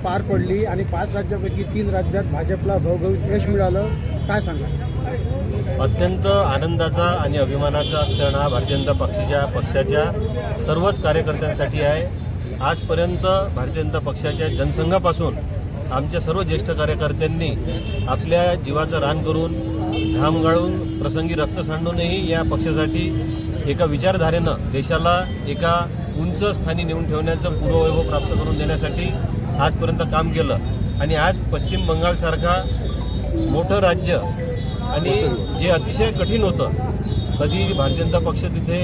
पार पडली आणि 5 राज्यांपैकी 3 राज्यात भाजपला घवघवीत यश मिळालं, काय सांगा? अत्यंत आनंदाचा आणि अभिमानाचा क्षण हा भारतीय जनता पक्षाच्या सर्वच कार्यकर्त्यांसाठी आहे। आजपर्यंत भारतीय जनता पक्षाच्या जनसंघापासून आमच्या सर्व ज्येष्ठ कार्यकर्त्यांनी आपल्या जीवाचं रान करून घाम गाळून प्रसंगी रक्त सांडूनही या पक्षासाठी एका विचारधारेनं देशाला एका उंच स्थानी नेऊन ठेवण्याचं पूर्ववैभव प्राप्त करून देण्यासाठी आजपर्यंत काम केलं। आणि आज पश्चिम बंगालसारखा मोठं राज्य आणि जे अतिशय कठीण होतं, कधी भारतीय जनता पक्ष तिथे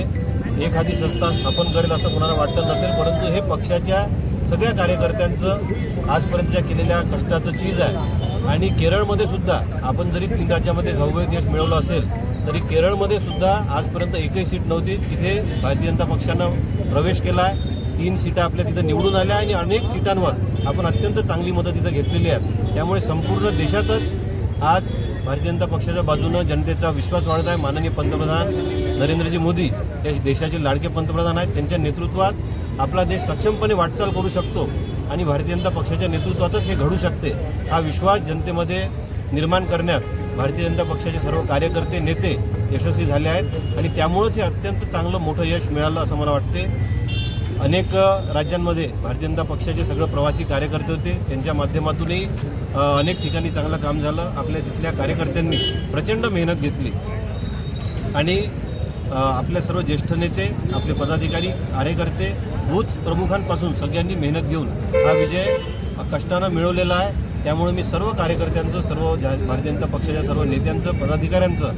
एखादी संस्था स्थापन करेल असं कोणाला वाटतं नसेल, परंतु हे पक्षाच्या सगळ्या कार्यकर्त्यांचं आजपर्यंतच्या केलेल्या कष्टाचं चीज आहे। आणि केरळमध्ये सुद्धा आपण जरी 3 राज्यामध्ये घवघवीत यश मिळवलं असेल तरी केरळमध्ये सुद्धा आजपर्यंत एकही सीट नव्हती, तिथे भारतीय जनता पक्षानं प्रवेश केला आहे। 3 सीटा आपल्या तिथं निवडून आल्या आणि अनेक सीटांवर आपण अत्यंत चांगली मतं तिथं घेतलेली आहे। त्यामुळे संपूर्ण देशातच आज भारतीय जनता पक्षाच्या बाजूनं जनतेचा विश्वास वाढत आहे। माननीय पंतप्रधान नरेंद्रजी मोदी हे देशाचे लाडके पंतप्रधान आहेत, त्यांच्या नेतृत्वात आपला देश सक्षमपणे वाटचाल करू शकतो आणि भारतीय जनता पक्षाच्या नेतृत्वातच हे घडू शकते। हा विश्वास जनतेमध्ये निर्माण करण्यात भारतीय जनता पक्षाचे सर्व कार्यकर्ते नेते यशस्वी झाले आहेत आणि त्यामुळेच हे अत्यंत चांगलं मोठं यश मिळालं असं मला वाटते। अनेक राज्यांमध्ये भारतीय जनता पक्षाचे सगळं प्रवासी कार्यकर्ते होते, त्यांच्या माध्यमातूनही अनेक ठिकाणी चांगलं काम झालं। आपल्या तिथल्या कार्यकर्त्यांनी प्रचंड मेहनत घेतली आणि आपले सर्व ज्येष्ठ नेते, आपले पदाधिकारी, कार्यकर्ते, बूथ प्रमुखांपासून सगळ्यांनी मेहनत घेऊन हा विजय कष्टानं मिळवलेला आहे। त्यामुळे मी सर्व कार्यकर्त्यांचं, सर्व भारतीय जनता पक्षाच्या सर्व नेत्यांचं, पदाधिकाऱ्यांचं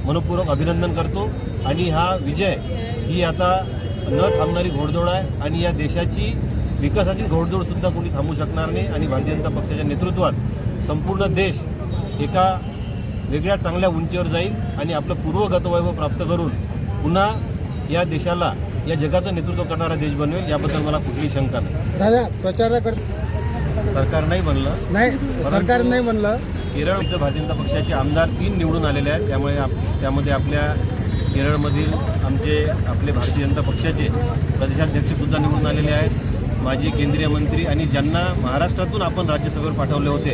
मनपूर्वक अभिनंदन करतो। आणि हा विजय ही आता न थांबणारी घोडदौड आहे आणि या देशाची विकासाची घोडदौडसुद्धा कोणी थांबू शकणार नाही। आणि भारतीय जनता पक्षाच्या नेतृत्वात संपूर्ण देश एका वेगळ्या चांगल्या उंचीवर जाईल आणि आपलं पूर्वगत वैभव प्राप्त करून पुन्हा या देशाला, या जगाचं नेतृत्व करणारा देश बनवेल, याबद्दल मला कुठलीही शंका नाही। दादा, प्रचाराकडे सरकार नाही बनलं, सरकार नाही बनलं। केरळ इथं भारतीय जनता पक्षाचे आमदार 3 निवडून आलेले आहेत, त्यामुळे त्यामध्ये आपल्या केरळमधील आपले भारतीय जनता पक्षाचे प्रदेशाध्यक्षसुद्धा निवडून आलेले आहेत। माजी केंद्रीय मंत्री आणि ज्यांना महाराष्ट्रातून आपण राज्यसभेवर पाठवले होते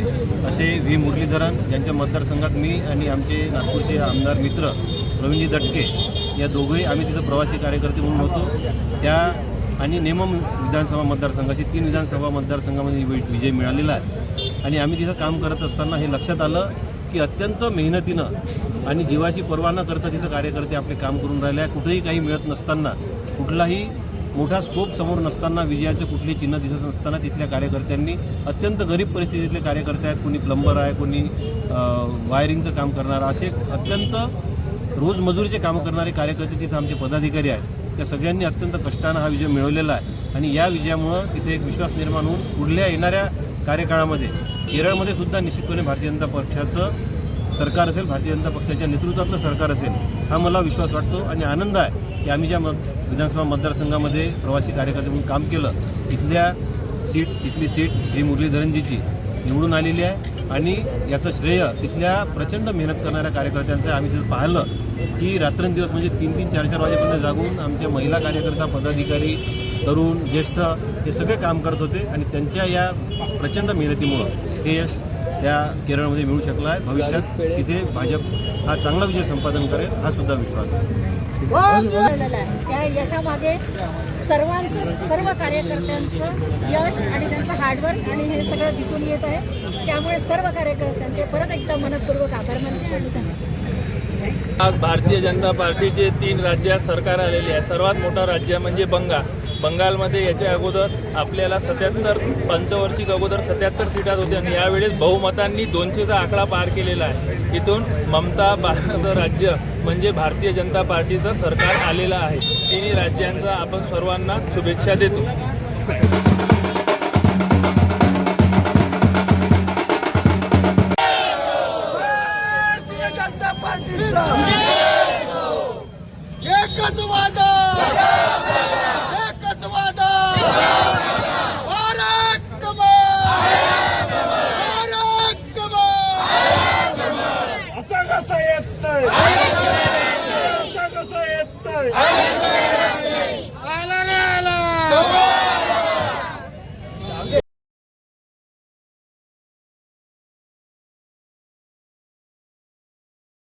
असे व्ही मुरलीधरन, यांच्या मतदारसंघात मी आणि आमचे नागपूरचे आमदार मित्र प्रवीणजी दटके या दोघंही आम्ही तिथं प्रवासी कार्यकर्ते म्हणून होतो। त्या आणि नेमम विधानसभा मतदारसंघाची 3 विधानसभा मतदारसंघामध्ये विजय मिळालेला आहे। आणि आम्ही तिथं काम करत असताना हे लक्षात आलं की अत्यंत मेहनतीनं आणि जीवाची पर्वा न करता तिथं कार्यकर्ते आपले काम करून राहिले आहे। कुठेही काही मिळत नसताना, कुठलाही मोठा स्कोप समोर नसताना, विजयाचं कुठले चिन्ह दिसत नसताना तिथल्या कार्यकर्त्यांनी, अत्यंत गरीब परिस्थितीतले कार्यकर्ते आहेत, कोणी प्लंबर आहे, कोणी वायरिंगचं काम करणारा, असे अत्यंत रोजमजुरीचे कामं करणारे कार्यकर्ते तिथं आमचे पदाधिकारी आहेत। त्या सगळ्यांनी अत्यंत कष्टानं हा विजय मिळवलेला आहे आणि या विजयामुळं तिथे एक विश्वास निर्माण होऊन पुढल्या येणाऱ्या कार्यकाळामध्ये केरळमध्ये सुद्धा निश्चितपणे भारतीय जनता पक्षाचं सरकार असेल, भारतीय जनता पक्षाच्या नेतृत्वातलं सरकार असेल, हा मला विश्वास वाटतो। आणि आनंद आहे की आम्ही ज्या विधानसभा मतदारसंघामध्ये प्रवासी कार्यकर्ते म्हणून काम केलं, तिथली सीट ही मुरलीधरनजीची निवडून आलेली आहे आणि याचं श्रेय तिथल्या प्रचंड मेहनत करणाऱ्या कार्यकर्त्यांचं आम्ही तिथं पाहिलं की रात्रंदिवस म्हणजे 3-3, 4-4 वाजेपर्यंत जागून आमच्या महिला कार्यकर्ता, पदाधिकारी, तरुण, ज्येष्ठ हे सगळे काम करत होते आणि त्यांच्या या प्रचंड मेहनतीमुळं हे यश त्या केरळमध्ये मिळू शकलं आहे। भविष्यात तिथे भाजप हा चांगला विजय संपादन करेल, हा सुद्धा विश्वास आहे। त्या यशामागे सर्व कार्यकर्त्यांचं यश आणि त्यांचं हार्डवर्क आणि हे सगळं दिसून येत आहे। त्यामुळे सर्व कार्यकर्त्यांचे परत एकदा मनपूर्वक आभार मानते आणि धन्यवाद। आज भारतीय जनता पार्टीचे 3 राज्यात सरकार आलेले आहे। सर्वात मोठं राज्य म्हणजे बंगालमध्ये याच्या अगोदर आपल्याला 77 पंचवार्षिक अगोदर 77 सीटात होत्या आणि यावेळेस बहुमतांनी 200चा आकडा पार केलेला आहे। इथून ममता राज्य म्हणजे भारतीय जनता पार्टीचं सरकार आलेलं आहे। 3 राज्यांचा आपण सर्वांना शुभेच्छा देतो। एकच वादा, एकच वादा, भारत कमाल, आल्याशिवाय